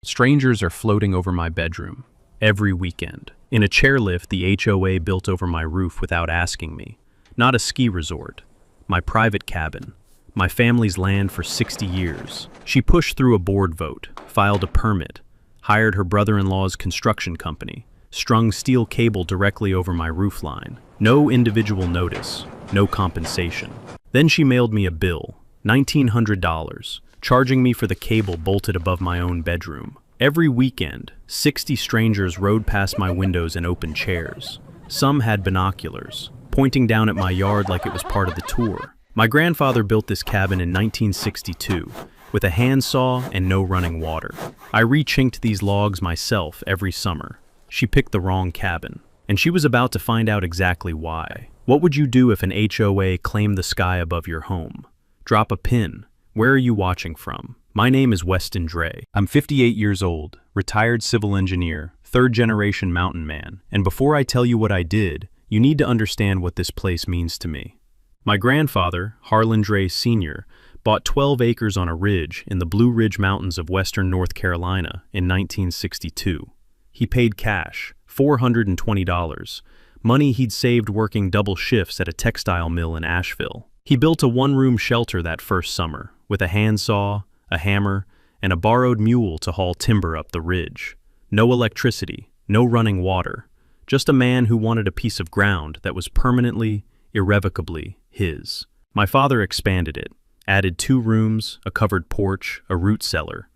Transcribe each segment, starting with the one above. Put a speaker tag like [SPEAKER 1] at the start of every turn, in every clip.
[SPEAKER 1] Strangers are floating over my bedroom every weekend. In a chairlift the HOA built over my roof without asking me. Not a ski resort. My private cabin. My family's land for 60 years. She pushed through a board vote, filed a permit, hired her brother-in-law's construction company, strung steel cable directly over my roof line. No individual notice, no compensation. Then she mailed me a bill, $1,900, charging me for the cable bolted above my own bedroom. Every weekend, 60 strangers rode past my windows in open chairs. Some had binoculars, pointing down at my yard like it was part of the tour. My grandfather built this cabin in 1962, with a handsaw and no running water. I re-chinked these logs myself every summer. She picked the wrong cabin, and she was about to find out exactly why. What would you do if an HOA claimed the sky above your home? Drop a pin. Where are you watching from? My name is Weston Dre. I'm 58 years old, retired civil engineer, third-generation mountain man, and before I tell you what I did, you need to understand what this place means to me. My grandfather, Harlan Dre Sr., bought 12 acres on a ridge in the Blue Ridge Mountains of western North Carolina in 1962. He paid cash, $420, money he'd saved working double shifts at a textile mill in Asheville. He built a one-room shelter that first summer, with a handsaw, a hammer, and a borrowed mule to haul timber up the ridge. No electricity, no running water, just a man who wanted a piece of ground that was permanently, irrevocably his. My father expanded it, added 2 rooms, a covered porch, a root cellar.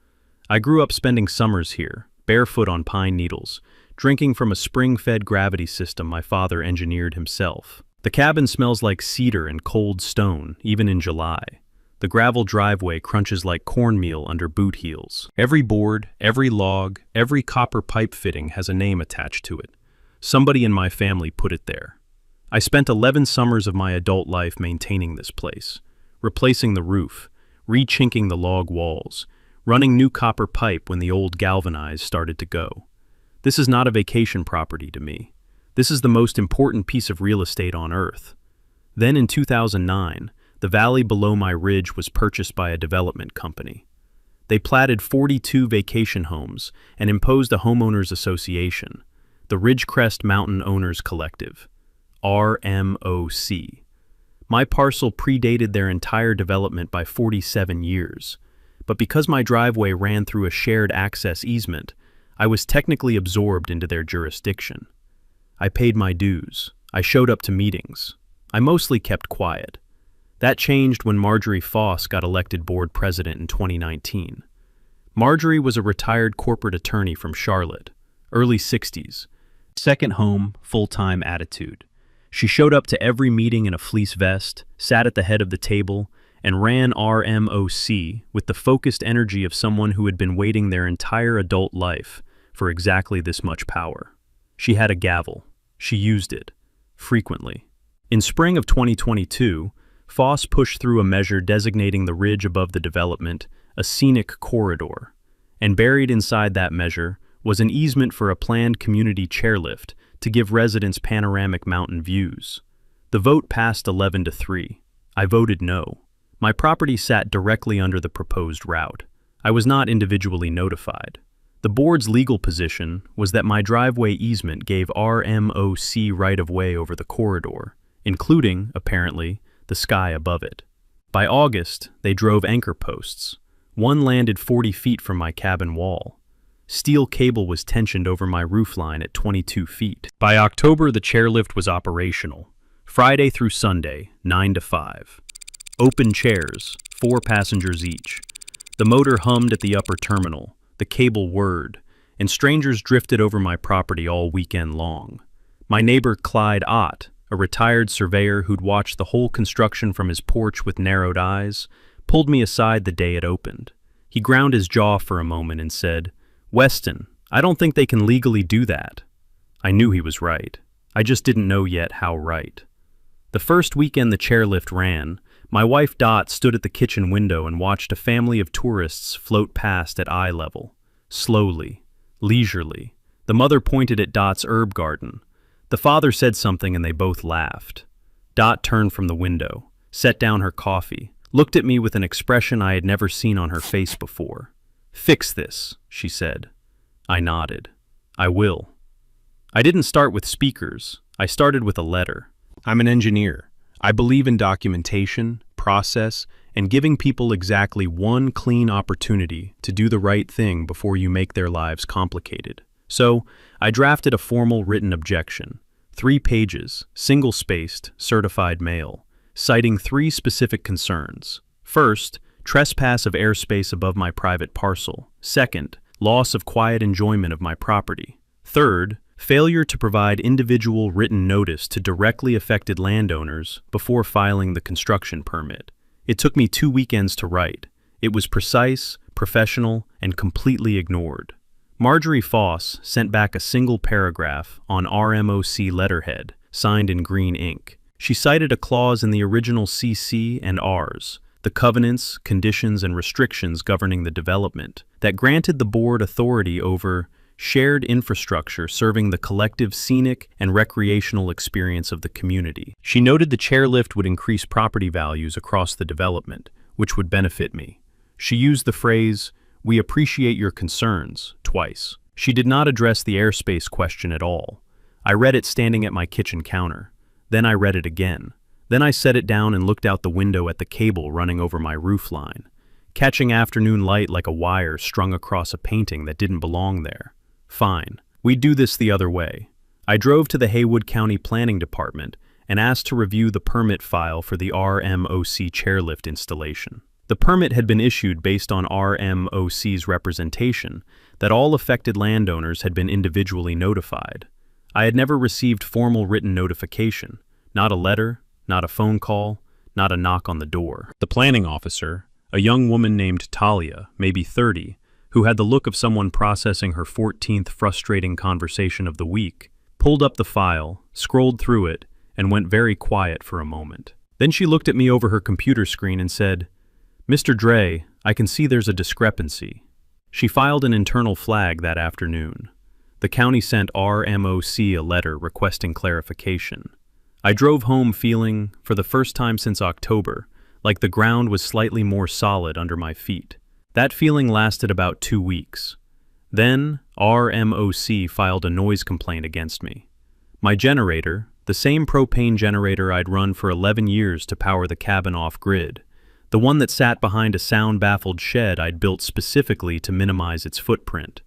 [SPEAKER 1] I grew up spending summers here, barefoot on pine needles, drinking from a spring-fed gravity system my father engineered himself. The cabin smells like cedar and cold stone, even in July. The gravel driveway crunches like cornmeal under boot heels. Every board, every log, every copper pipe fitting has a name attached to it. Somebody in my family put it there. I spent 11 summers of my adult life maintaining this place, replacing the roof, re-chinking the log walls, running new copper pipe when the old galvanized started to go. This is not a vacation property to me. This is the most important piece of real estate on earth. Then in 2009, the valley below my ridge was purchased by a development company. They platted 42 vacation homes and imposed a homeowners association, the Ridgecrest Mountain Owners Collective, RMOC. My parcel predated their entire development by 47 years, but because my driveway ran through a shared access easement, I was technically absorbed into their jurisdiction. I paid my dues. I showed up to meetings. I mostly kept quiet. That changed when Marjorie Foss got elected board president in 2019. Marjorie was a retired corporate attorney from Charlotte, early 60s. Second home, full-time attitude. She showed up to every meeting in a fleece vest, sat at the head of the table, and ran RMOC with the focused energy of someone who had been waiting their entire adult life for exactly this much power. She had a gavel. She used it, frequently. In spring of 2022, Foss pushed through a measure designating the ridge above the development a scenic corridor, and buried inside that measure was an easement for a planned community chairlift to give residents panoramic mountain views. The vote passed 11-3. I voted no. My property sat directly under the proposed route. I was not individually notified. The board's legal position was that my driveway easement gave RMOC right-of-way over the corridor, including, apparently, the sky above it. By August, they drove anchor posts. One landed 40 feet from my cabin wall. Steel cable was tensioned over my roofline at 22 feet. By October, the chairlift was operational. Friday through Sunday, 9 to 5. Open chairs, 4 passengers each. The motor hummed at the upper terminal. The cable whirred, and strangers drifted over my property all weekend long. My neighbor Clyde Ott, a retired surveyor who'd watched the whole construction from his porch with narrowed eyes, pulled me aside the day it opened. He ground his jaw for a moment and said, "Weston, I don't think they can legally do that." I knew he was right. I just didn't know yet how right. The first weekend the chairlift ran, my wife Dot stood at the kitchen window and watched a family of tourists float past at eye level, slowly, leisurely. The mother pointed at Dot's herb garden. The father said something and they both laughed. Dot turned from the window, set down her coffee, looked at me with an expression I had never seen on her face before. "Fix this," she said. I nodded. "I will." I didn't start with speakers. I started with a letter. I'm an engineer. I believe in documentation, process, and giving people exactly one clean opportunity to do the right thing before you make their lives complicated. So, I drafted a formal written objection, 3 pages, single-spaced, certified mail, citing 3 specific concerns. First, trespass of airspace above my private parcel. Second, loss of quiet enjoyment of my property. Third, failure to provide individual written notice to directly affected landowners before filing the construction permit. It took me 2 weekends to write. It was precise, professional, and completely ignored. Marjorie Foss sent back a single paragraph on RMOC letterhead, signed in green ink. She cited a clause in the original CC and Rs, the covenants, conditions, and restrictions governing the development, that granted the board authority over shared infrastructure serving the collective scenic and recreational experience of the community. She noted the chairlift would increase property values across the development, which would benefit me. She used the phrase, "We appreciate your concerns," twice. She did not address the airspace question at all. I read it standing at my kitchen counter. Then I read it again. Then I set it down and looked out the window at the cable running over my roof line, catching afternoon light like a wire strung across a painting that didn't belong there. Fine. We'd do this the other way. I drove to the Haywood County Planning Department and asked to review the permit file for the RMOC chairlift installation. The permit had been issued based on RMOC's representation that all affected landowners had been individually notified. I had never received formal written notification, not a letter, not a phone call, not a knock on the door. The planning officer, a young woman named Talia, maybe 30, who had the look of someone processing her 14th frustrating conversation of the week, pulled up the file, scrolled through it, and went very quiet for a moment. Then she looked at me over her computer screen and said, "Mr. Dre, I can see there's a discrepancy." She filed an internal flag that afternoon. The county sent RMOC a letter requesting clarification. I drove home feeling, for the first time since October, like the ground was slightly more solid under my feet. That feeling lasted about 2 weeks. Then, RMOC filed a noise complaint against me. My generator, the same propane generator I'd run for 11 years to power the cabin off-grid, the one that sat behind a sound-baffled shed I'd built specifically to minimize its footprint,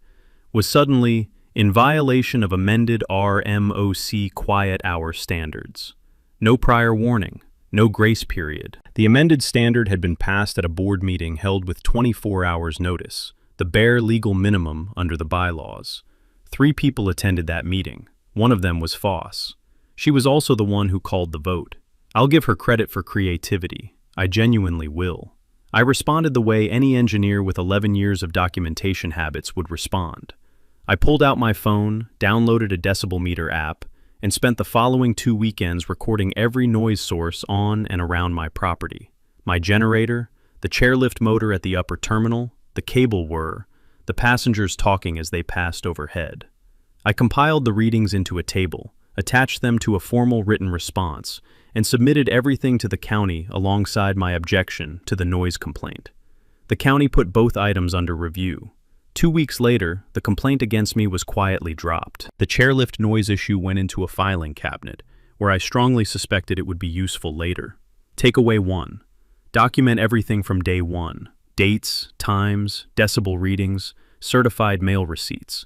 [SPEAKER 1] was suddenly in violation of amended RMOC quiet hour standards. No prior warning. No grace period. The amended standard had been passed at a board meeting held with 24 hours notice, the bare legal minimum under the bylaws. 3 people attended that meeting. One of them was Foss. She was also the one who called the vote. I'll give her credit for creativity. I genuinely will. I responded the way any engineer with 11 years of documentation habits would respond. I pulled out my phone, downloaded a decibel meter app, and spent the following 2 weekends recording every noise source on and around my property. My generator, the chairlift motor at the upper terminal, the cable whir, the passengers talking as they passed overhead. I compiled the readings into a table, attached them to a formal written response, and submitted everything to the county alongside my objection to the noise complaint. The county put both items under review. 2 weeks later, the complaint against me was quietly dropped. The chairlift noise issue went into a filing cabinet, where I strongly suspected it would be useful later. Takeaway 1. Document everything from day 1. Dates, times, decibel readings, certified mail receipts.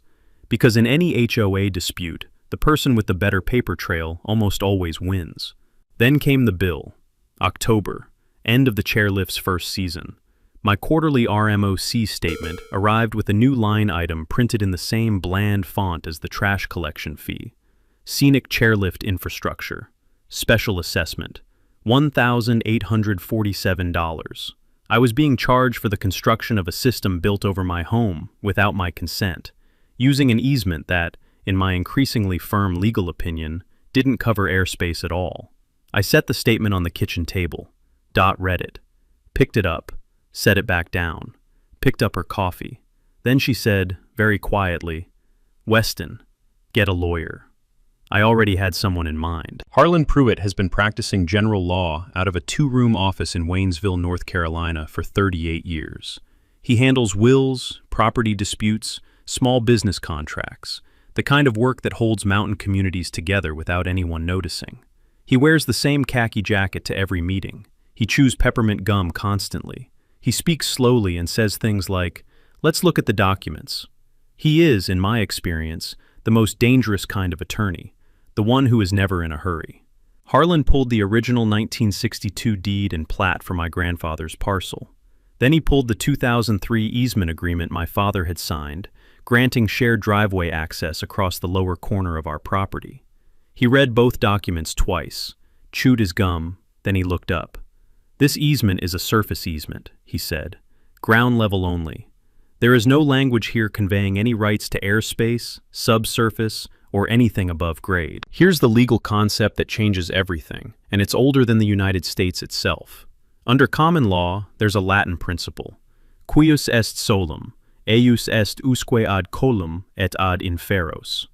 [SPEAKER 1] Because in any HOA dispute, the person with the better paper trail almost always wins. Then came the bill. October, end of the chairlift's first season. My quarterly RMOC statement arrived with a new line item printed in the same bland font as the trash collection fee. Scenic chairlift infrastructure. Special assessment. $1,847. I was being charged for the construction of a system built over my home without my consent, using an easement that, in my increasingly firm legal opinion, didn't cover airspace at all. I set the statement on the kitchen table. Dot read it. Picked it up. Set it back down, picked up her coffee. Then she said, very quietly, "Weston, get a lawyer." I already had someone in mind. Harlan Pruitt has been practicing general law out of a 2-room office in Waynesville, North Carolina for 38 years. He handles wills, property disputes, small business contracts, the kind of work that holds mountain communities together without anyone noticing. He wears the same khaki jacket to every meeting. He chews peppermint gum constantly. He speaks slowly and says things like, "Let's look at the documents." He is, in my experience, the most dangerous kind of attorney, the one who is never in a hurry. Harlan pulled the original 1962 deed and plat for my grandfather's parcel. Then he pulled the 2003 easement agreement my father had signed, granting shared driveway access across the lower corner of our property. He read both documents twice, chewed his gum, then he looked up. "This easement is a surface easement," he said. "Ground level only. There is no language here conveying any rights to airspace, subsurface, or anything above grade. Here's the legal concept that changes everything, and it's older than the United States itself. Under common law, there's a Latin principle. Cuius est solum, eius est usque ad colum et ad inferos.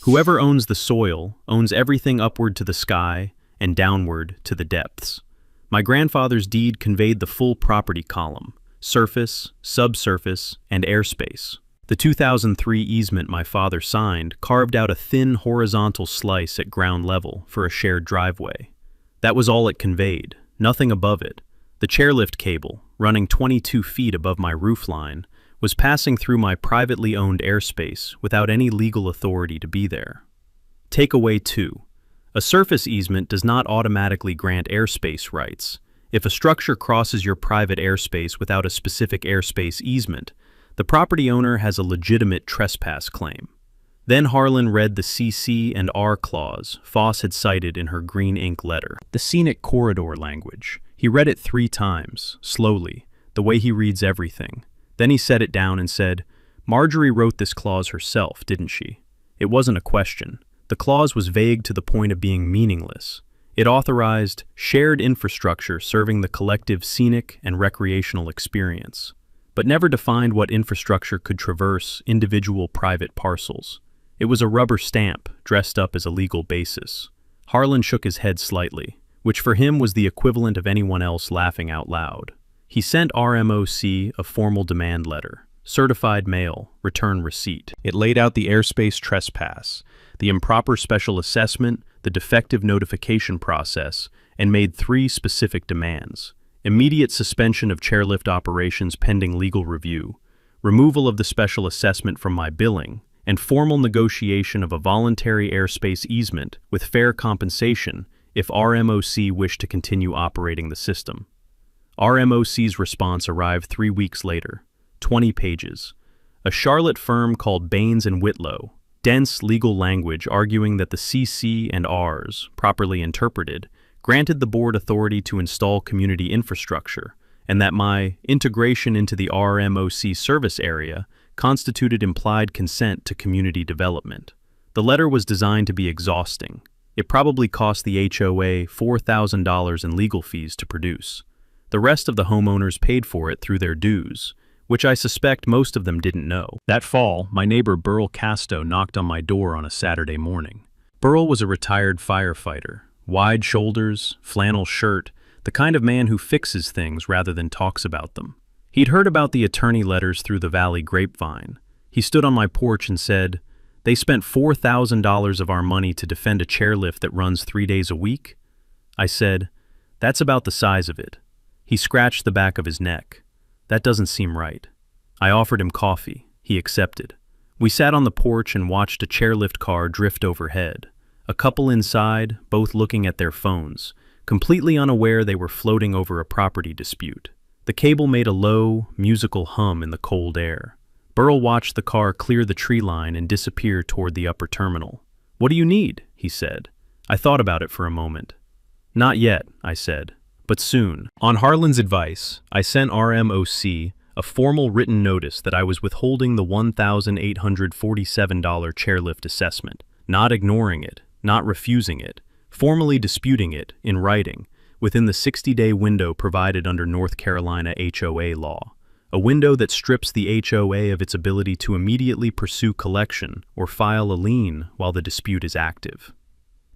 [SPEAKER 1] Whoever owns the soil owns everything upward to the sky and downward to the depths. My grandfather's deed conveyed the full property column, surface, subsurface, and airspace. The 2003 easement my father signed carved out a thin horizontal slice at ground level for a shared driveway. That was all it conveyed, nothing above it. The chairlift cable, running 22 feet above my roofline, was passing through my privately owned airspace without any legal authority to be there. Takeaway 2. A surface easement does not automatically grant airspace rights. If a structure crosses your private airspace without a specific airspace easement, the property owner has a legitimate trespass claim. Then Harlan read the CC and R clause Foss had cited in her green ink letter. The scenic corridor language. He read it 3 times, slowly, the way he reads everything. Then he set it down and said, "Marjorie wrote this clause herself, didn't she?" It wasn't a question. The clause was vague to the point of being meaningless. It authorized shared infrastructure serving the collective scenic and recreational experience, but never defined what infrastructure could traverse individual private parcels. It was a rubber stamp dressed up as a legal basis. Harlan shook his head slightly, which for him was the equivalent of anyone else laughing out loud. He sent RMOC a formal demand letter, certified mail, return receipt. It laid out the airspace trespass, the improper special assessment, the defective notification process, and made 3 specific demands: immediate suspension of chairlift operations pending legal review, removal of the special assessment from my billing, and formal negotiation of a voluntary airspace easement with fair compensation if RMOC wished to continue operating the system. RMOC's response arrived 3 weeks later, 20 pages. A Charlotte firm called Baines and Whitlow, dense legal language arguing that the CC and Rs, properly interpreted, granted the board authority to install community infrastructure, and that my integration into the RMOC service area constituted implied consent to community development. The letter was designed to be exhausting. It probably cost the HOA $4,000 in legal fees to produce. The rest of the homeowners paid for it through their dues, which I suspect most of them didn't know. That fall, my neighbor Burl Casto knocked on my door on a Saturday morning. Burl was a retired firefighter, wide shoulders, flannel shirt, the kind of man who fixes things rather than talks about them. He'd heard about the attorney letters through the Valley grapevine. He stood on my porch and said, "They spent $4,000 of our money to defend a chairlift that runs 3 days a week?" I said, "That's about the size of it." He scratched the back of his neck. "That doesn't seem right." I offered him coffee. He accepted. We sat on the porch and watched a chairlift car drift overhead. A couple inside, both looking at their phones, completely unaware they were floating over a property dispute. The cable made a low, musical hum in the cold air. Burl watched the car clear the tree line and disappear toward the upper terminal. "What do you need?" he said. I thought about it for a moment. "Not yet," I said, "but soon." On Harlan's advice, I sent RMOC a formal written notice that I was withholding the $1,847 chairlift assessment, not ignoring it, not refusing it, formally disputing it in writing within the 60-day window provided under North Carolina HOA law, a window that strips the HOA of its ability to immediately pursue collection or file a lien while the dispute is active.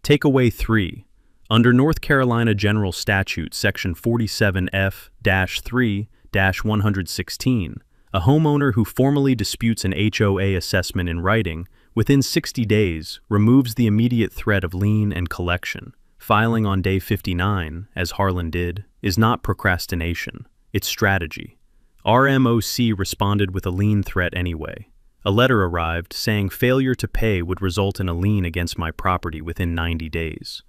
[SPEAKER 1] Takeaway 3. Under North Carolina General Statute Section 47F-3-116, A homeowner who formally disputes an HOA assessment in writing, within 60 days, removes the immediate threat of lien and collection. Filing on day 59, as Harlan did, is not procrastination, it's strategy. RMOC responded with a lien threat anyway. A letter arrived saying failure to pay would result in a lien against my property within 90 days.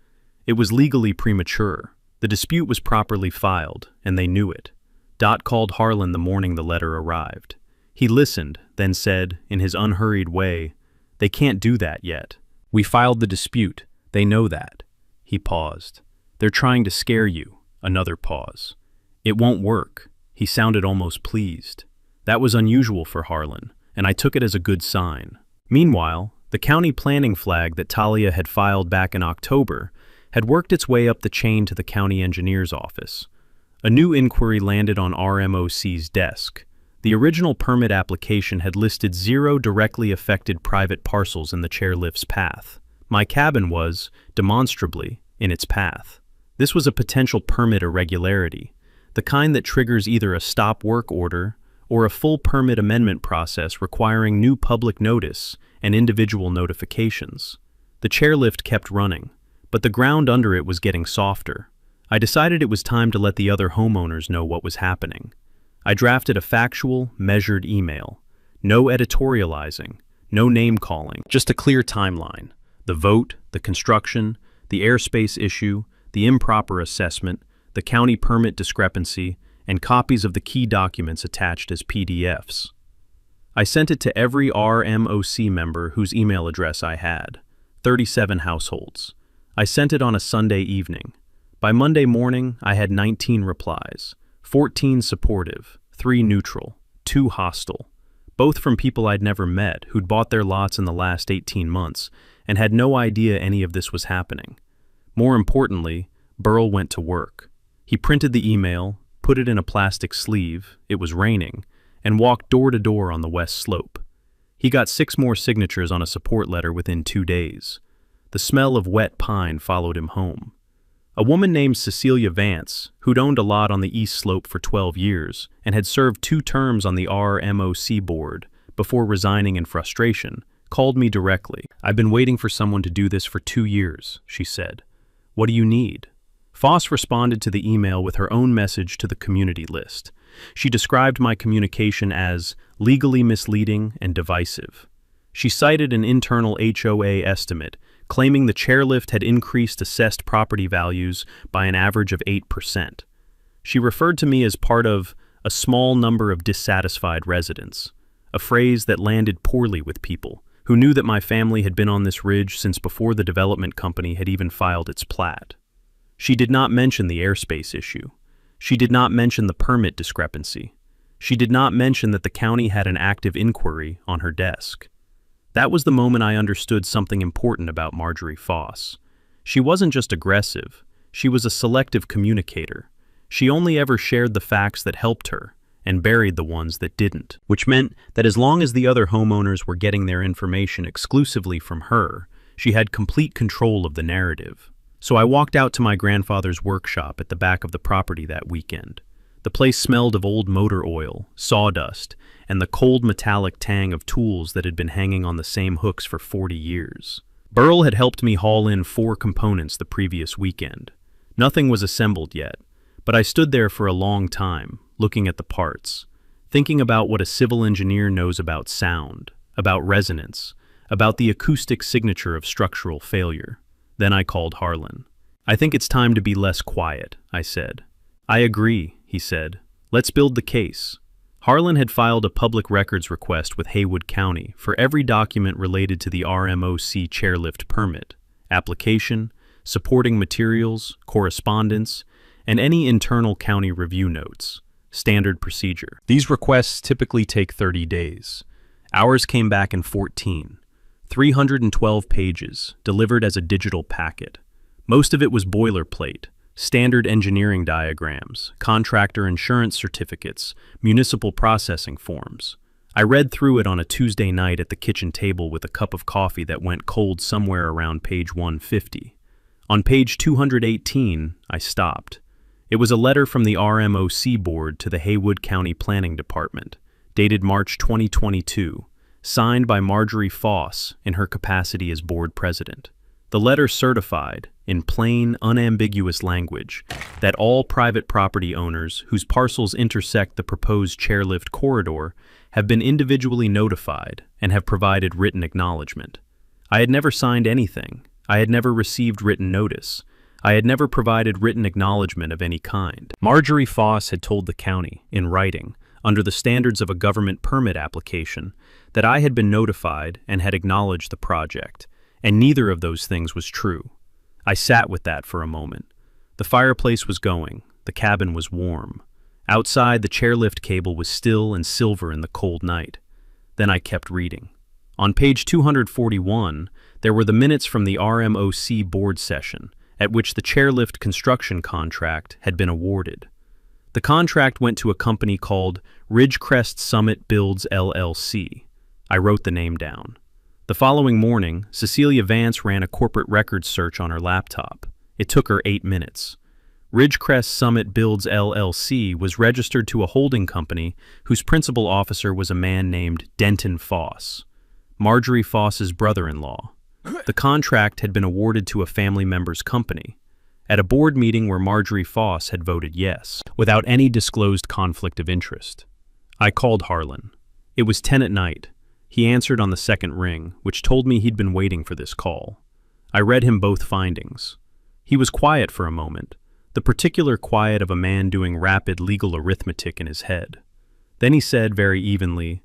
[SPEAKER 1] It was legally premature. The dispute was properly filed, and they knew it. Dot called Harlan the morning the letter arrived. He listened, then said, in his unhurried way, "They can't do that yet. We filed the dispute. They know that." He paused. "They're trying to scare you." Another pause. "It won't work." He sounded almost pleased. That was unusual for Harlan, and I took it as a good sign. Meanwhile, the county planning flag that Talia had filed back in October had worked its way up the chain to the county engineer's office. A new inquiry landed on RMOC's desk. The original permit application had listed 0 directly affected private parcels in the chairlift's path. My cabin was, demonstrably, in its path. This was a potential permit irregularity, the kind that triggers either a stop work order or a full permit amendment process requiring new public notice and individual notifications. The chairlift kept running, but the ground under it was getting softer. I decided it was time to let the other homeowners know what was happening. I drafted a factual, measured email. No editorializing, no name-calling, just a clear timeline. The vote, the construction, the airspace issue, the improper assessment, the county permit discrepancy, and copies of the key documents attached as PDFs. I sent it to every RMOC member whose email address I had, 37 households. I sent it on a Sunday evening. By Monday morning, I had 19 replies, 14 supportive, 3 neutral, 2 hostile, both from people I'd never met who'd bought their lots in the last 18 months and had no idea any of this was happening. More importantly, Burl went to work. He printed the email, put it in a plastic sleeve, it was raining, and walked door to door on the west slope. He got 6 more signatures on a support letter within 2 days. The smell of wet pine followed him home. A woman named Cecilia Vance, who'd owned a lot on the east slope for 12 years and had served 2 terms on the RMOC board before resigning in frustration, called me directly. "I've been waiting for someone to do this for 2 years, she said. "What do you need?" Foss responded to the email with her own message to the community list. She described my communication as legally misleading and divisive. She cited an internal HOA estimate, claiming the chairlift had increased assessed property values by an average of 8%. She referred to me as part of a small number of dissatisfied residents, a phrase that landed poorly with people who knew that my family had been on this ridge since before the development company had even filed its plat. She did not mention the airspace issue. She did not mention the permit discrepancy. She did not mention that the county had an active inquiry on her desk. That was the moment I understood something important about Marjorie Foss. She wasn't just aggressive, she was a selective communicator. She only ever shared the facts that helped her, and buried the ones that didn't, which meant that as long as the other homeowners were getting their information exclusively from her, she had complete control of the narrative. So I walked out to my grandfather's workshop at the back of the property that weekend. The place smelled of old motor oil, sawdust, and the cold metallic tang of tools that had been hanging on the same hooks for 40 years. Burl had helped me haul in 4 components the previous weekend. Nothing was assembled yet, but I stood there for a long time, looking at the parts, thinking about what a civil engineer knows about sound, about resonance, about the acoustic signature of structural failure. Then I called Harlan. "I think it's time to be less quiet," I said. "I agree," he said. "Let's build the case." Harlan had filed a public records request with Haywood County for every document related to the RMOC chairlift permit, application, supporting materials, correspondence, and any internal county review notes. Standard procedure. These requests typically take 30 days. Ours came back in 14. 312 pages, delivered as a digital packet. Most of it was boilerplate, standard engineering diagrams, contractor insurance certificates, municipal processing forms. I read through it on a Tuesday night at the kitchen table with a cup of coffee that went cold somewhere around page 150. On page 218, I stopped. It was a letter from the RMOC board to the Haywood County Planning Department, dated March 2022, signed by Marjorie Foss in her capacity as board president. The letter certified, in plain, unambiguous language, that all private property owners whose parcels intersect the proposed chairlift corridor have been individually notified and have provided written acknowledgement. I had never signed anything. I had never received written notice. I had never provided written acknowledgement of any kind. Marjorie Foss had told the county, in writing, under the standards of a government permit application, that I had been notified and had acknowledged the project, and neither of those things was true. I sat with that for a moment. The fireplace was going. The cabin was warm. Outside, the chairlift cable was still and silver in the cold night. Then I kept reading. On page 241, there were the minutes from the RMOC board session, at which the chairlift construction contract had been awarded. The contract went to a company called Ridgecrest Summit Builds LLC. I wrote the name down. The following morning, Cecilia Vance ran a corporate records search on her laptop. It took her 8 minutes. Ridgecrest Summit Builds LLC was registered to a holding company whose principal officer was a man named Denton Foss, Marjorie Foss's brother-in-law. The contract had been awarded to a family member's company, at a board meeting where Marjorie Foss had voted yes, without any disclosed conflict of interest. I called Harlan. It was 10 at night. He answered on the second ring, which told me he'd been waiting for this call. I read him both findings. He was quiet for a moment, the particular quiet of a man doing rapid legal arithmetic in his head. Then he said very evenly,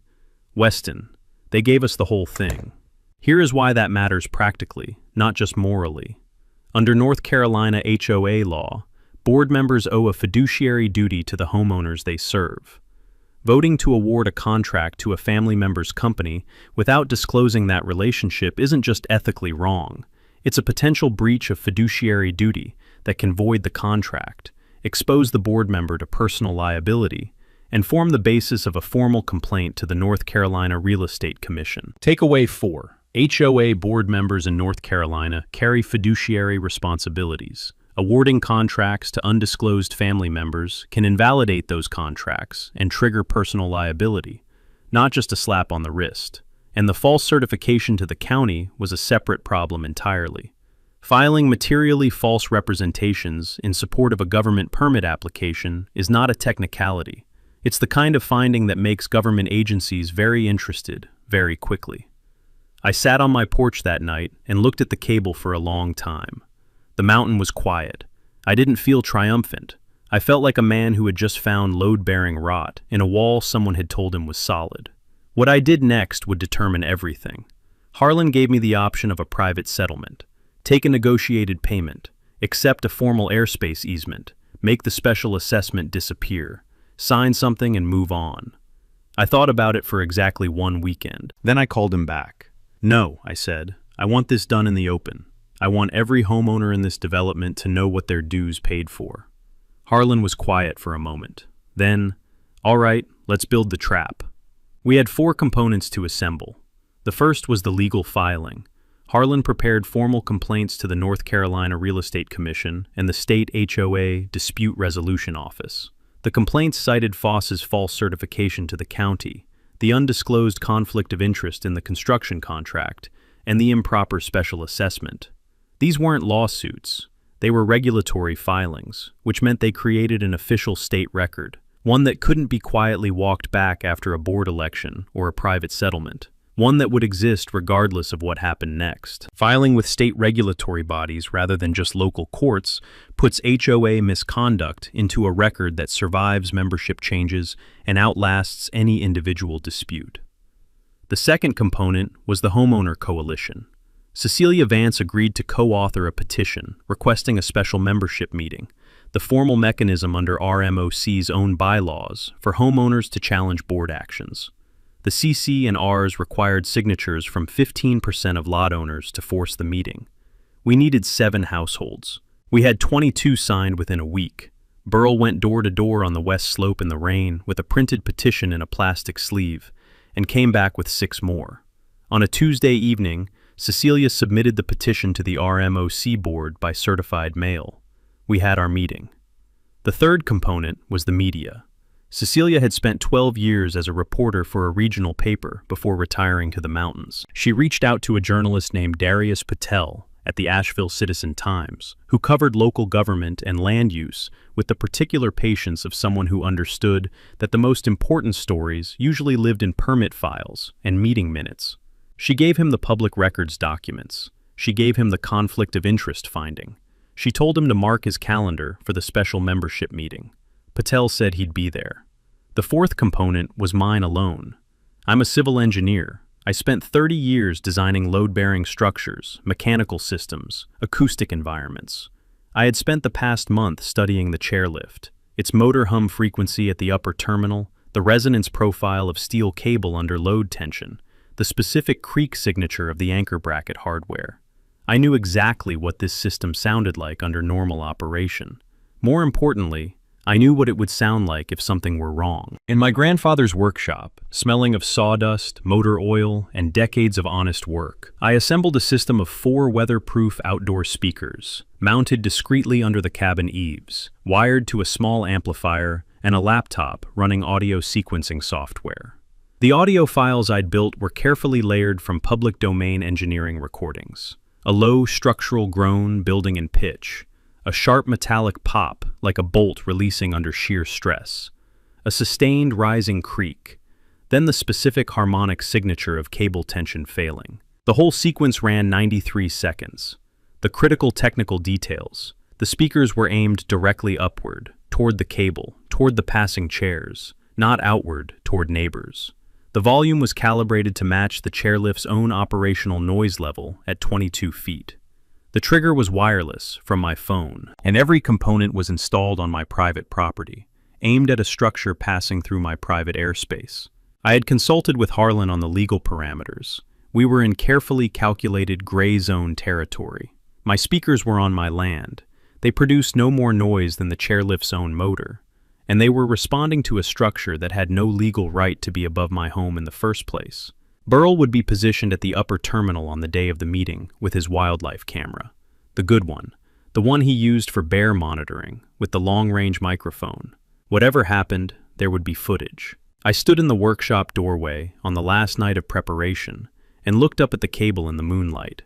[SPEAKER 1] "Weston, they gave us the whole thing. Here is why that matters practically, not just morally. Under North Carolina HOA law, board members owe a fiduciary duty to the homeowners they serve. Voting to award a contract to a family member's company without disclosing that relationship isn't just ethically wrong. It's a potential breach of fiduciary duty that can void the contract, expose the board member to personal liability, and form the basis of a formal complaint to the North Carolina Real Estate Commission." Takeaway 4. HOA board members in North Carolina carry fiduciary responsibilities. Awarding contracts to undisclosed family members can invalidate those contracts and trigger personal liability, not just a slap on the wrist. And the false certification to the county was a separate problem entirely. Filing materially false representations in support of a government permit application is not a technicality. It's the kind of finding that makes government agencies very interested, very quickly. I sat on my porch that night and looked at the cable for a long time. The mountain was quiet. I didn't feel triumphant. I felt like a man who had just found load-bearing rot in a wall someone had told him was solid. What I did next would determine everything. Harlan gave me the option of a private settlement, take a negotiated payment, accept a formal airspace easement, make the special assessment disappear, sign something and move on. I thought about it for exactly 1 weekend. Then I called him back. "No," I said, "I want this done in the open. I want every homeowner in this development to know what their dues paid for." Harlan was quiet for a moment. Then, "All right, let's build the trap." We had 4 components to assemble. The first was the legal filing. Harlan prepared formal complaints to the North Carolina Real Estate Commission and the State HOA Dispute Resolution Office. The complaints cited Foss's false certification to the county, the undisclosed conflict of interest in the construction contract, and the improper special assessment. These weren't lawsuits. They were regulatory filings, which meant they created an official state record, one that couldn't be quietly walked back after a board election or a private settlement, one that would exist regardless of what happened next. Filing with state regulatory bodies rather than just local courts puts HOA misconduct into a record that survives membership changes and outlasts any individual dispute. The second component was the homeowner coalition. Cecilia Vance agreed to co-author a petition requesting a special membership meeting, the formal mechanism under RMOC's own bylaws for homeowners to challenge board actions. The CC and Rs required signatures from 15% of lot owners to force the meeting. We needed 7 households. We had 22 signed within a week. Burl went door to door on the west slope in the rain with a printed petition in a plastic sleeve and came back with 6 more. On a Tuesday evening, Cecilia submitted the petition to the RMOC board by certified mail. We had our meeting. The third component was the media. Cecilia had spent 12 years as a reporter for a regional paper before retiring to the mountains. She reached out to a journalist named Darius Patel at the Asheville Citizen-Times, who covered local government and land use with the particular patience of someone who understood that the most important stories usually lived in permit files and meeting minutes. She gave him the public records documents. She gave him the conflict of interest finding. She told him to mark his calendar for the special membership meeting. Patel said he'd be there. The fourth component was mine alone. I'm a civil engineer. I spent 30 years designing load-bearing structures, mechanical systems, acoustic environments. I had spent the past month studying the chairlift, its motor hum frequency at the upper terminal, the resonance profile of steel cable under load tension, the specific creak signature of the anchor bracket hardware. I knew exactly what this system sounded like under normal operation. More importantly, I knew what it would sound like if something were wrong. In my grandfather's workshop, smelling of sawdust, motor oil, and decades of honest work, I assembled a system of 4 weatherproof outdoor speakers, mounted discreetly under the cabin eaves, wired to a small amplifier, and a laptop running audio sequencing software. The audio files I'd built were carefully layered from public domain engineering recordings. A low structural groan building in pitch, a sharp metallic pop like a bolt releasing under sheer stress, a sustained rising creak, then the specific harmonic signature of cable tension failing. The whole sequence ran 93 seconds. The critical technical details. The speakers were aimed directly upward, toward the cable, toward the passing chairs, not outward, toward neighbors. The volume was calibrated to match the chairlift's own operational noise level at 22 feet. The trigger was wireless from my phone, and every component was installed on my private property, aimed at a structure passing through my private airspace. I had consulted with Harlan on the legal parameters. We were in carefully calculated gray zone territory. My speakers were on my land. They produced no more noise than the chairlift's own motor, and they were responding to a structure that had no legal right to be above my home in the first place. Burl would be positioned at the upper terminal on the day of the meeting with his wildlife camera. The good one. The one he used for bear monitoring, with the long-range microphone. Whatever happened, there would be footage. I stood in the workshop doorway on the last night of preparation and looked up at the cable in the moonlight.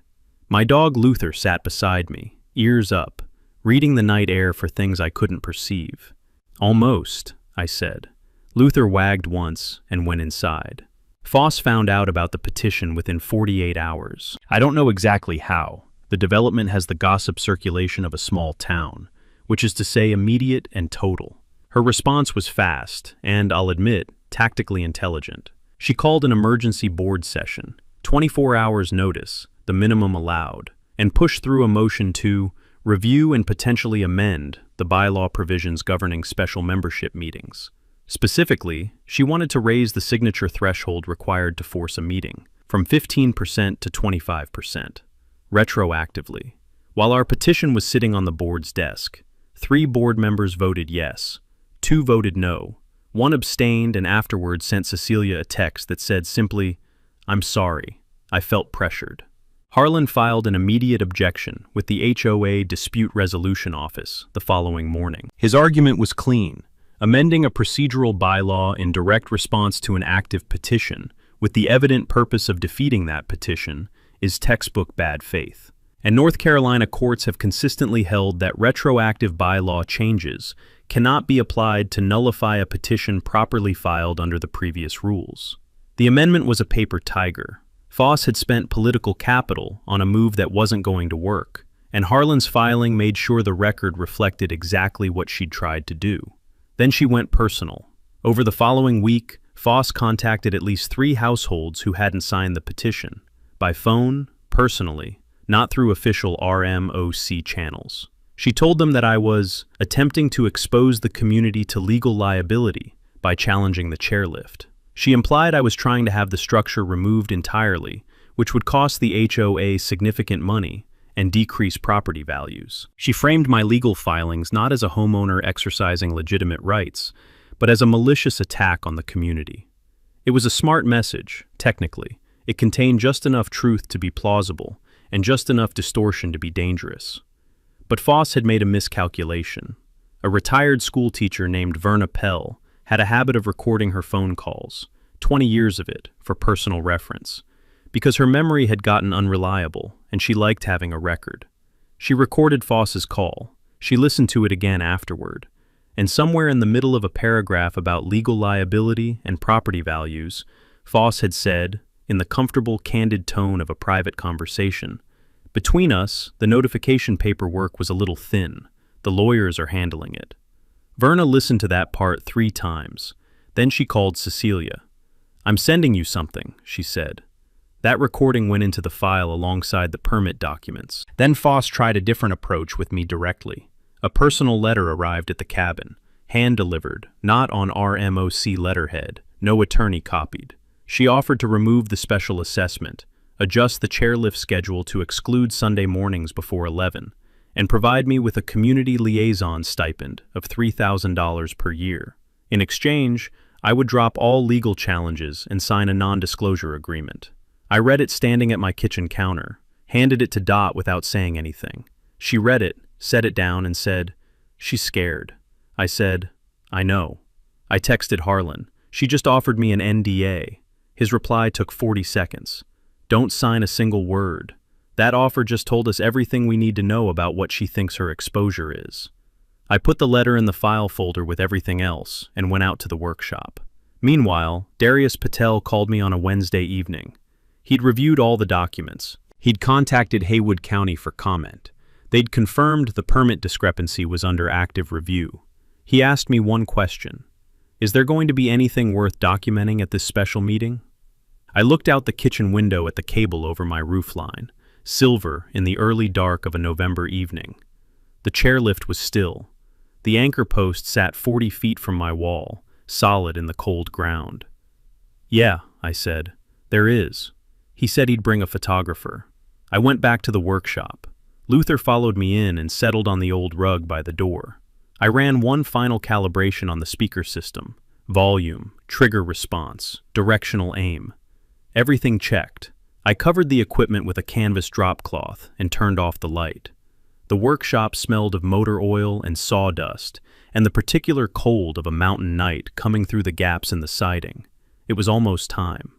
[SPEAKER 1] My dog Luther sat beside me, ears up, reading the night air for things I couldn't perceive. "Almost," I said. Luther wagged once and went inside. Foss found out about the petition within 48 hours. I don't know exactly how. The development has the gossip circulation of a small town, which is to say immediate and total. Her response was fast and, I'll admit, tactically intelligent. She called an emergency board session, 24 hours notice, the minimum allowed, and pushed through a motion to review and potentially amend the bylaw provisions governing special membership meetings. Specifically, she wanted to raise the signature threshold required to force a meeting from 15% to 25%, retroactively. While our petition was sitting on the board's desk, 3 board members voted yes, 2 voted no, 1 abstained and afterwards sent Cecilia a text that said simply, "I'm sorry, I felt pressured." Harlan filed an immediate objection with the HOA Dispute Resolution Office the following morning. His argument was clean. Amending a procedural bylaw in direct response to an active petition with the evident purpose of defeating that petition is textbook bad faith. And North Carolina courts have consistently held that retroactive bylaw changes cannot be applied to nullify a petition properly filed under the previous rules. The amendment was a paper tiger. Foss had spent political capital on a move that wasn't going to work, and Harlan's filing made sure the record reflected exactly what she'd tried to do. Then she went personal. Over the following week, Foss contacted at least 3 households who hadn't signed the petition, by phone, personally, not through official RMOC channels. She told them that I was attempting to expose the community to legal liability by challenging the chairlift. She implied I was trying to have the structure removed entirely, which would cost the HOA significant money and decrease property values. She framed my legal filings not as a homeowner exercising legitimate rights, but as a malicious attack on the community. It was a smart message, technically. It contained just enough truth to be plausible, and just enough distortion to be dangerous. But Foss had made a miscalculation. A retired schoolteacher named Verna Pell had a habit of recording her phone calls, 20 years of it, for personal reference, because her memory had gotten unreliable and she liked having a record. She recorded Foss's call. She listened to it again afterward, and somewhere in the middle of a paragraph about legal liability and property values, Foss had said, in the comfortable, candid tone of a private conversation, "Between us, the notification paperwork was a little thin. The lawyers are handling it." Verna listened to that part 3 times. Then she called Cecilia. "I'm sending you something," she said. That recording went into the file alongside the permit documents. Then Foss tried a different approach with me directly. A personal letter arrived at the cabin, hand-delivered, not on RMOC letterhead, no attorney copied. She offered to remove the special assessment, adjust the chairlift schedule to exclude Sunday mornings before 11, and provide me with a community liaison stipend of $3,000 per year. In exchange, I would drop all legal challenges and sign a non-disclosure agreement. I read it standing at my kitchen counter, handed it to Dot without saying anything. She read it, set it down, and said, "She's scared." I said, "I know." I texted Harlan. She just offered me an NDA. His reply took 40 seconds. "Don't sign a single word. That offer just told us everything we need to know about what she thinks her exposure is." I put the letter in the file folder with everything else and went out to the workshop. Meanwhile, Darius Patel called me on a Wednesday evening. He'd reviewed all the documents. He'd contacted Haywood County for comment. They'd confirmed the permit discrepancy was under active review. He asked me one question. "Is there going to be anything worth documenting at this special meeting?" I looked out the kitchen window at the cable over my roofline, silver in the early dark of a November evening. The chairlift was still. The anchor post sat 40 feet from my wall, solid in the cold ground. "Yeah," I said, "there is." He said he'd bring a photographer. I went back to the workshop. Luther followed me in and settled on the old rug by the door. I ran one final calibration on the speaker system: volume, trigger response, directional aim. Everything checked. I covered the equipment with a canvas drop cloth and turned off the light. The workshop smelled of motor oil and sawdust, and the particular cold of a mountain night coming through the gaps in the siding. It was almost time.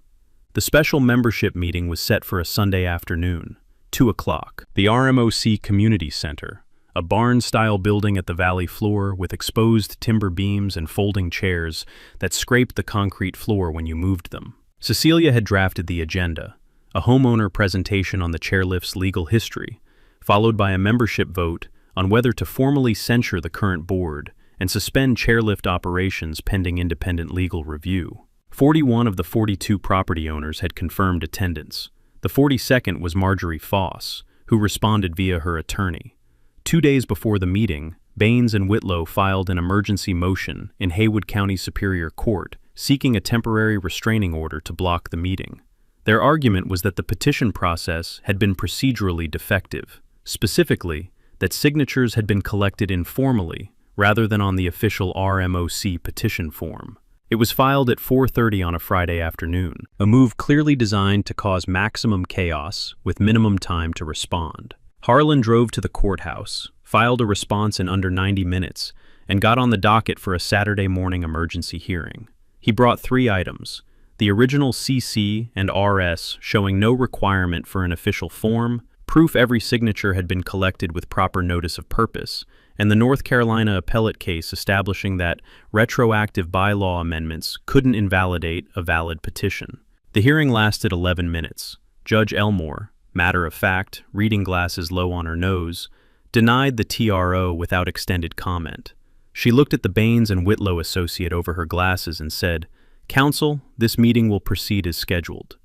[SPEAKER 1] The special membership meeting was set for a Sunday afternoon, 2 o'clock. The RMOC Community Center, a barn-style building at the valley floor with exposed timber beams and folding chairs that scraped the concrete floor when you moved them. Cecilia had drafted the agenda, a homeowner presentation on the chairlift's legal history, followed by a membership vote on whether to formally censure the current board and suspend chairlift operations pending independent legal review. 41 of the 42 property owners had confirmed attendance. The 42nd was Marjorie Foss, who responded via her attorney. 2 days before the meeting, Baines and Whitlow filed an emergency motion in Haywood County Superior Court seeking a temporary restraining order to block the meeting. Their argument was that the petition process had been procedurally defective, specifically that signatures had been collected informally rather than on the official RMOC petition form. It was filed at 4:30 on a Friday afternoon, a move clearly designed to cause maximum chaos with minimum time to respond. Harlan drove to the courthouse, filed a response in under 90 minutes, and got on the docket for a Saturday morning emergency hearing. He brought 3 items: the original CC and RS showing no requirement for an official form, proof every signature had been collected with proper notice of purpose, and the North Carolina appellate case establishing that retroactive bylaw amendments couldn't invalidate a valid petition. The hearing lasted 11 minutes. Judge Elmore, matter of fact, reading glasses low on her nose, denied the TRO without extended comment. She looked at the Baines and Whitlow associate over her glasses and said, "Counsel, this meeting will proceed as scheduled."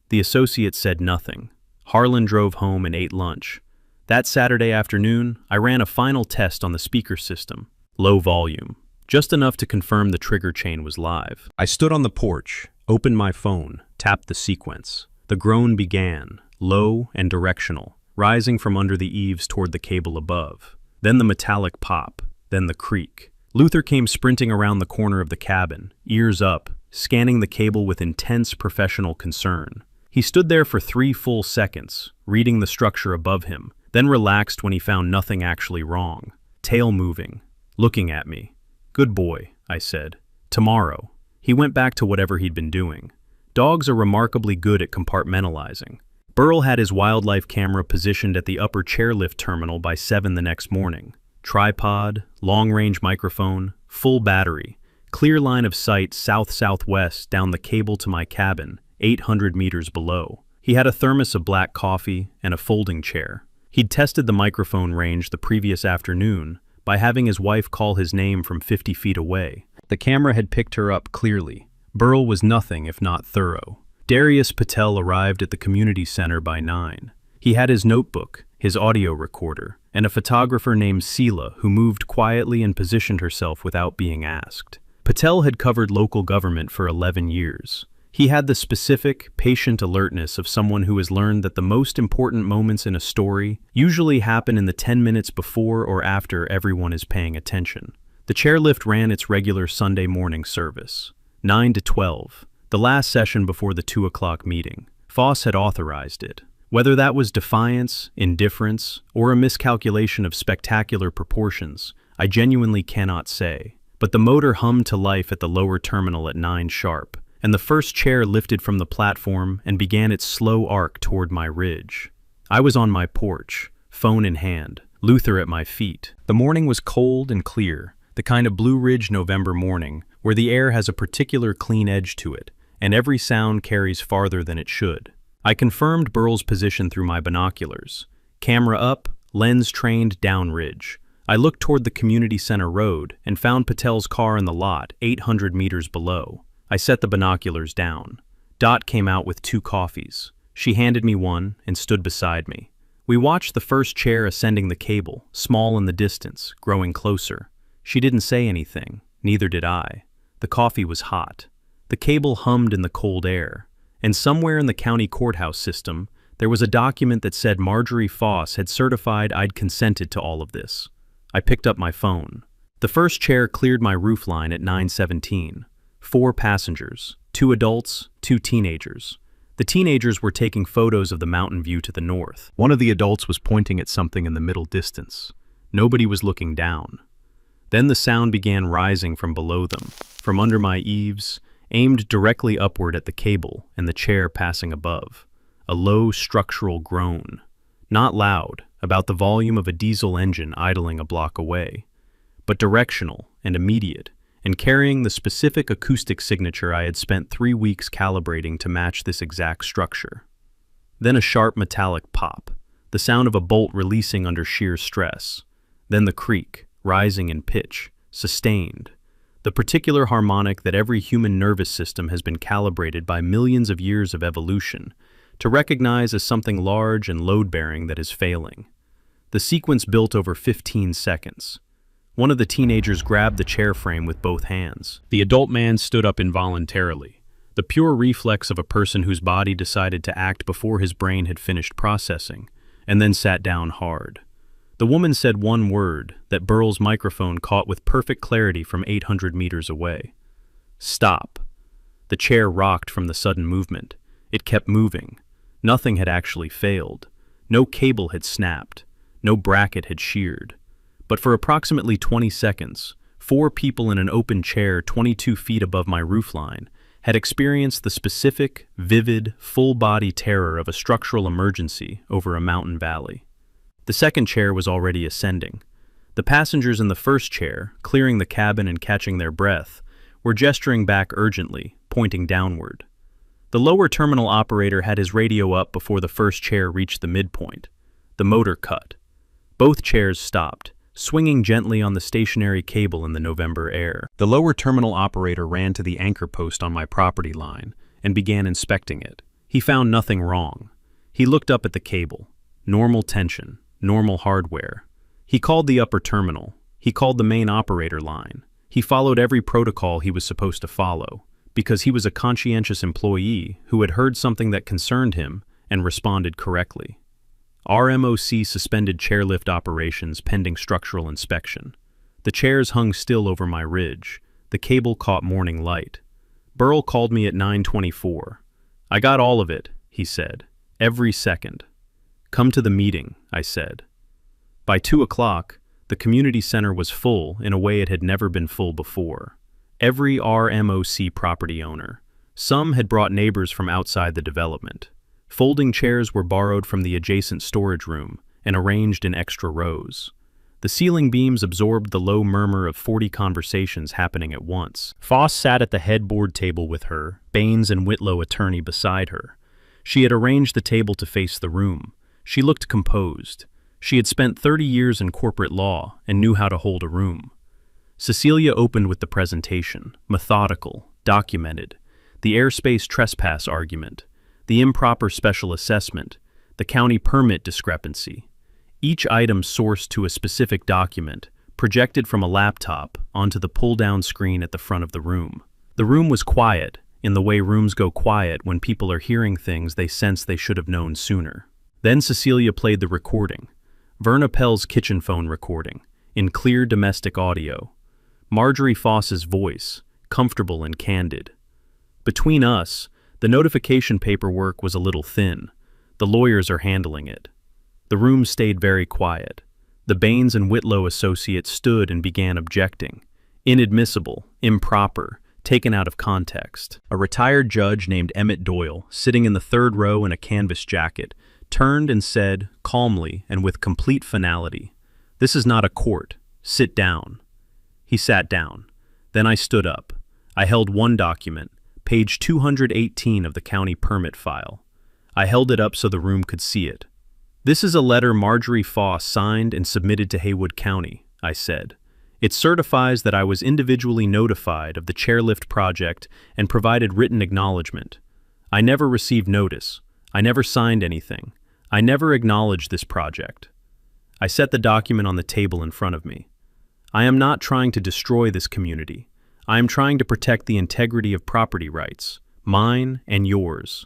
[SPEAKER 1] The associate said nothing. Harlan drove home and ate lunch. That Saturday afternoon, I ran a final test on the speaker system. Low volume, just enough to confirm the trigger chain was live. I stood on the porch, opened my phone, tapped the sequence. The groan began, low and directional, rising from under the eaves toward the cable above. Then the metallic pop, then the creak. Luther came sprinting around the corner of the cabin, ears up, scanning the cable with intense professional concern. He stood there for 3 full seconds, reading the structure above him, then relaxed when he found nothing actually wrong. Tail moving, looking at me. "Good boy," I said. Tomorrow. He went back to whatever he'd been doing. Dogs are remarkably good at compartmentalizing. Burl had his wildlife camera positioned at the upper chairlift terminal by 7 the next morning. Tripod, long-range microphone, full battery, clear line of sight south-southwest down the cable to my cabin, 800 meters below. He had a thermos of black coffee and a folding chair. He'd tested the microphone range the previous afternoon by having his wife call his name from 50 feet away. The camera had picked her up clearly. Burl was nothing if not thorough. Darius Patel arrived at the community center by 9. He had his notebook, his audio recorder, and a photographer named Sela who moved quietly and positioned herself without being asked. Patel had covered local government for 11 years. He had the specific, patient alertness of someone who has learned that the most important moments in a story usually happen in the 10 minutes before or after everyone is paying attention. The chairlift ran its regular Sunday morning service, 9 to 12, the last session before the 2 o'clock meeting. Foss had authorized it. Whether that was defiance, indifference, or a miscalculation of spectacular proportions, I genuinely cannot say. But the motor hummed to life at the lower terminal at 9 sharp, and the first chair lifted from the platform and began its slow arc toward my ridge. I was on my porch, phone in hand, Luther at my feet. The morning was cold and clear, the kind of Blue Ridge November morning where the air has a particular clean edge to it, and every sound carries farther than it should. I confirmed Burl's position through my binoculars. Camera up, lens trained down ridge. I looked toward the community center road and found Patel's car in the lot, 800 meters below. I set the binoculars down. Dot came out with 2 coffees. She handed me one and stood beside me. We watched the first chair ascending the cable, small in the distance, growing closer. She didn't say anything, neither did I. The coffee was hot. The cable hummed in the cold air, and somewhere in the county courthouse system, there was a document that said Marjorie Foss had certified I'd consented to all of this. I picked up my phone. The first chair cleared my roofline at 9:17. 4 passengers, 2 adults, 2 teenagers. The teenagers were taking photos of the mountain view to the north. One of the adults was pointing at something in the middle distance. Nobody was looking down. Then the sound began rising from below them, from under my eaves, aimed directly upward at the cable and the chair passing above. A low structural groan. Not loud, about the volume of a diesel engine idling a block away, but directional and immediate, and carrying the specific acoustic signature I had spent 3 weeks calibrating to match this exact structure. Then a sharp metallic pop, the sound of a bolt releasing under sheer stress. Then the creak, rising in pitch, sustained. The particular harmonic that every human nervous system has been calibrated by millions of years of evolution to recognize as something large and load-bearing that is failing. The sequence built over 15 seconds. One of the teenagers grabbed the chair frame with both hands. The adult man stood up involuntarily, the pure reflex of a person whose body decided to act before his brain had finished processing, and then sat down hard. The woman said one word that Burl's microphone caught with perfect clarity from 800 meters away. Stop. The chair rocked from the sudden movement. It kept moving. Nothing had actually failed. No cable had snapped. No bracket had sheared. But for approximately 20 seconds, 4 people in an open chair 22 feet above my roofline had experienced the specific, vivid, full-body terror of a structural emergency over a mountain valley. The second chair was already ascending. The passengers in the first chair, clearing the cabin and catching their breath, were gesturing back urgently, pointing downward. The lower terminal operator had his radio up before the first chair reached the midpoint. The motor cut. Both chairs stopped, swinging gently on the stationary cable in the November air. The lower terminal operator ran to the anchor post on my property line and began inspecting it. He found nothing wrong. He looked up at the cable. Normal tension. Normal hardware. He called the upper terminal. He called the main operator line. He followed every protocol he was supposed to follow, because he was a conscientious employee who had heard something that concerned him and responded correctly. RMOC suspended chairlift operations pending structural inspection. The chairs hung still over my ridge. The cable caught morning light. Burl called me at 9:24. I got all of it, he said. Every second. Come to the meeting, I said. By 2 o'clock, the community center was full in a way it had never been full before. every RMOC property owner. Some had brought neighbors from outside the development. Folding chairs were borrowed from the adjacent storage room and arranged in extra rows. The ceiling beams absorbed the low murmur of 40 conversations happening at once. Foss sat at the headboard table with her, Baines and Whitlow attorney beside her. She had arranged the table to face the room. She looked composed. She had spent 30 years in corporate law and knew how to hold a room. Cecilia opened with the presentation, methodical, documented, the airspace trespass argument, the improper special assessment, the county permit discrepancy. Each item sourced to a specific document, projected from a laptop onto the pull-down screen at the front of the room. The room was quiet, in the way rooms go quiet when people are hearing things they sense they should have known sooner. Then Cecilia played the recording, Verna Pell's kitchen phone recording, in clear domestic audio. Marjorie Foss's voice, comfortable and candid. Between us, the notification paperwork was a little thin. The lawyers are handling it. The room stayed very quiet. The Baines and Whitlow associates stood and began objecting. Inadmissible, improper, taken out of context. A retired judge named Emmett Doyle, sitting in the third row in a canvas jacket, turned and said, calmly and with complete finality, "This is not a court. Sit down." He sat down. Then I stood up. I held one document, page 218 of the county permit file. I held it up so the room could see it. "This is a letter Marjorie Foss signed and submitted to Haywood County," I said. "It certifies that I was individually notified of the Chairlift project and provided written acknowledgement. I never received notice. I never signed anything. I never acknowledged this project." I set the document on the table in front of me. "I am not trying to destroy this community. I am trying to protect the integrity of property rights, mine and yours.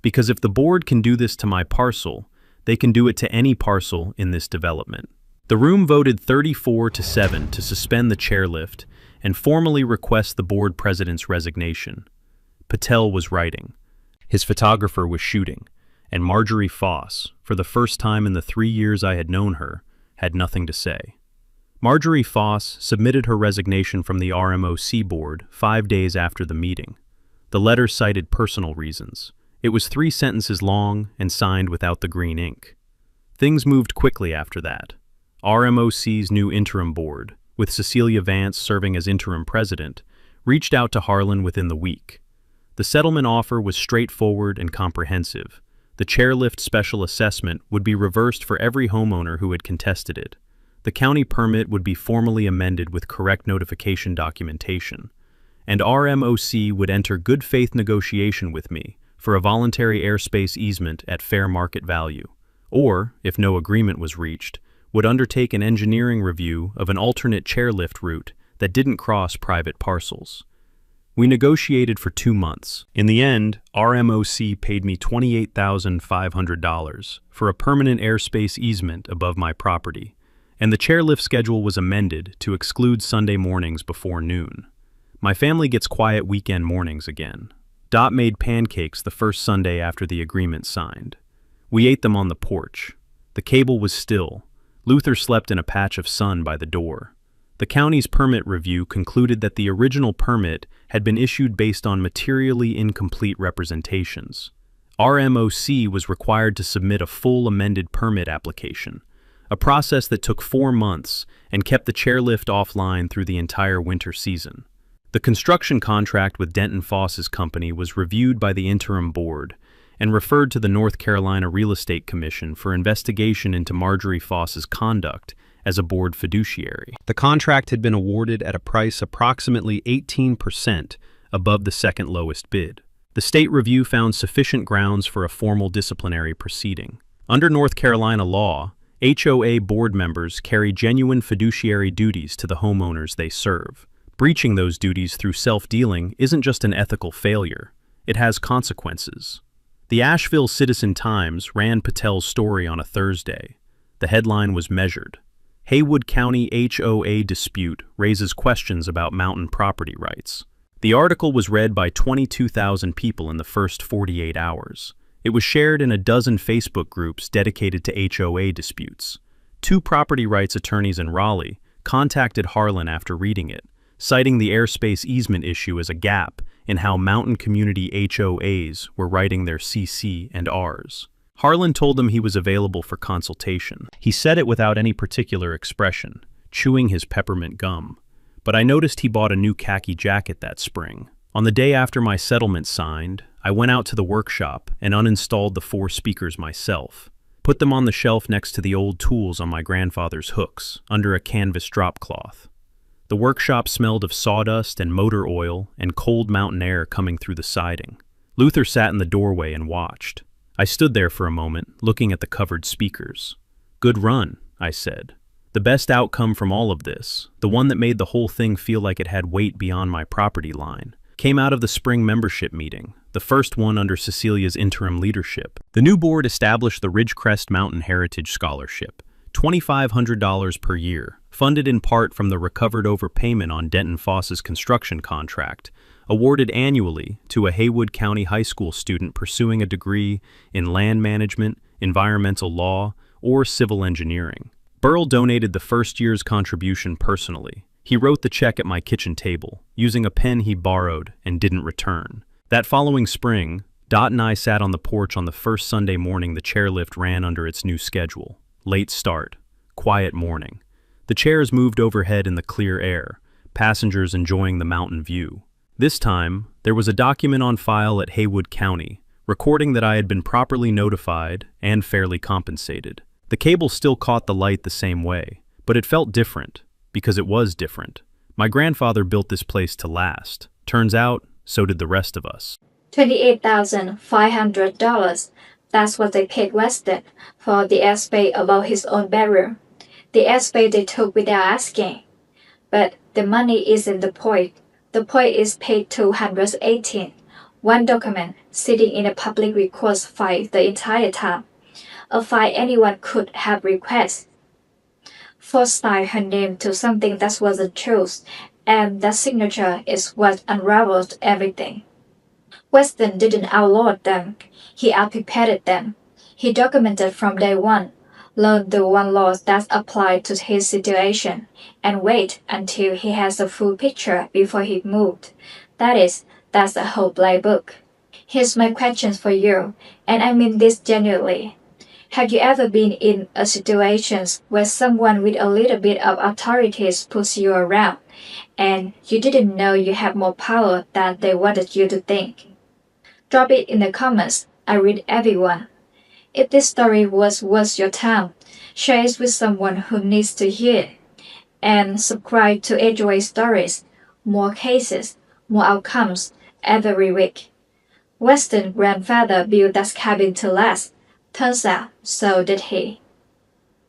[SPEAKER 1] Because if the board can do this to my parcel, they can do it to any parcel in this development." The room voted 34-7 to suspend the chairlift and formally request the board president's resignation. Patel was writing. His photographer was shooting, and Marjorie Foss, for the first time in the 3 years I had known her, had nothing to say. Marjorie Foss submitted her resignation from the RMOC board 5 days after the meeting. The letter cited personal reasons. It was 3 sentences long and signed without the green ink. Things moved quickly after that. RMOC's new interim board, with Cecilia Vance serving as interim president, reached out to Harlan within the week. The settlement offer was straightforward and comprehensive. The chairlift special assessment would be reversed for every homeowner who had contested it. The county permit would be formally amended with correct notification documentation. And RMOC would enter good faith negotiation with me for a voluntary airspace easement at fair market value, or, if no agreement was reached, would undertake an engineering review of an alternate chairlift route that didn't cross private parcels. We negotiated for 2 months. In the end, RMOC paid me $28,500 for a permanent airspace easement above my property, and the chairlift schedule was amended to exclude Sunday mornings before noon. My family gets quiet weekend mornings again. Dot made pancakes the first Sunday after the agreement signed. We ate them on the porch. The cable was still. Luther slept in a patch of sun by the door. The county's permit review concluded that the original permit had been issued based on materially incomplete representations. RMOC was required to submit a full amended permit application, a process that took 4 months and kept the chairlift offline through the entire winter season. The construction contract with Denton Foss's company was reviewed by the interim board and referred to the North Carolina Real Estate Commission for investigation into Marjorie Foss's conduct as a board fiduciary. The contract had been awarded at a price approximately 18% above the second lowest bid. The state review found sufficient grounds for a formal disciplinary proceeding. Under North Carolina law, HOA board members carry genuine fiduciary duties to the homeowners they serve. Breaching those duties through self-dealing isn't just an ethical failure, it has consequences. The Asheville Citizen-Times ran Patel's story on a Thursday. The headline was measured. Haywood County HOA dispute raises questions about mountain property rights. The article was read by 22,000 people in the first 48 hours. It was shared in a dozen Facebook groups dedicated to HOA disputes. 2 property rights attorneys in Raleigh contacted Harlan after reading it, citing the airspace easement issue as a gap in how mountain community HOAs were writing their CC and Rs. Harlan told them he was available for consultation. He said it without any particular expression, chewing his peppermint gum. But I noticed he bought a new khaki jacket that spring. On the day after my settlement signed, I went out to the workshop and uninstalled the 4 speakers myself. Put them on the shelf next to the old tools on my grandfather's hooks, under a canvas drop cloth. The workshop smelled of sawdust and motor oil and cold mountain air coming through the siding. Luther sat in the doorway and watched. I stood there for a moment, looking at the covered speakers. "Good run," I said. "The best outcome from all of this, the one that made the whole thing feel like it had weight beyond my property line, came out of the spring membership meeting, the first one under Cecilia's interim leadership. The new board established the Ridgecrest Mountain Heritage Scholarship, $2,500 per year, funded in part from the recovered overpayment on Denton Foss's construction contract, awarded annually to a Haywood County High School student pursuing a degree in land management, environmental law, or civil engineering. Burl donated the first year's contribution personally. He wrote the check at my kitchen table, using a pen he borrowed and didn't return. That following spring, Dot and I sat on the porch on the first Sunday morning the chairlift ran under its new schedule. Late start, quiet morning. The chairs moved overhead in the clear air, passengers enjoying the mountain view. This time, there was a document on file at Haywood County, recording that I had been properly notified and fairly compensated. The cable still caught the light the same way, but it felt different, because it was different. My grandfather built this place to last. Turns out, so did the rest of us.
[SPEAKER 2] $28,500. That's what they paid Weston for the airspace above his own bedroom. The airspace they took without asking. But the money isn't the point. The point is page 218. One document sitting in a public records file the entire time. A file anyone could have requested. Forced her name to something that wasn't true, and that signature is what unraveled everything. Weston didn't outlaw them. He outprepared them. He documented from day one, learned the one law that applied to his situation, and wait until he has a full picture before he moved. That's a whole playbook. Here's my question for you, and I mean this genuinely. Have you ever been in a situation where someone with a little bit of authority pushes you around, and you didn't know you had more power than they wanted you to think? Drop it in the comments. I read everyone. If this story was worth your time, share it with someone who needs to hear it. And subscribe to HOA Stories. More cases, more outcomes every week. Weston's grandfather built that cabin to last. Turns out, so did he.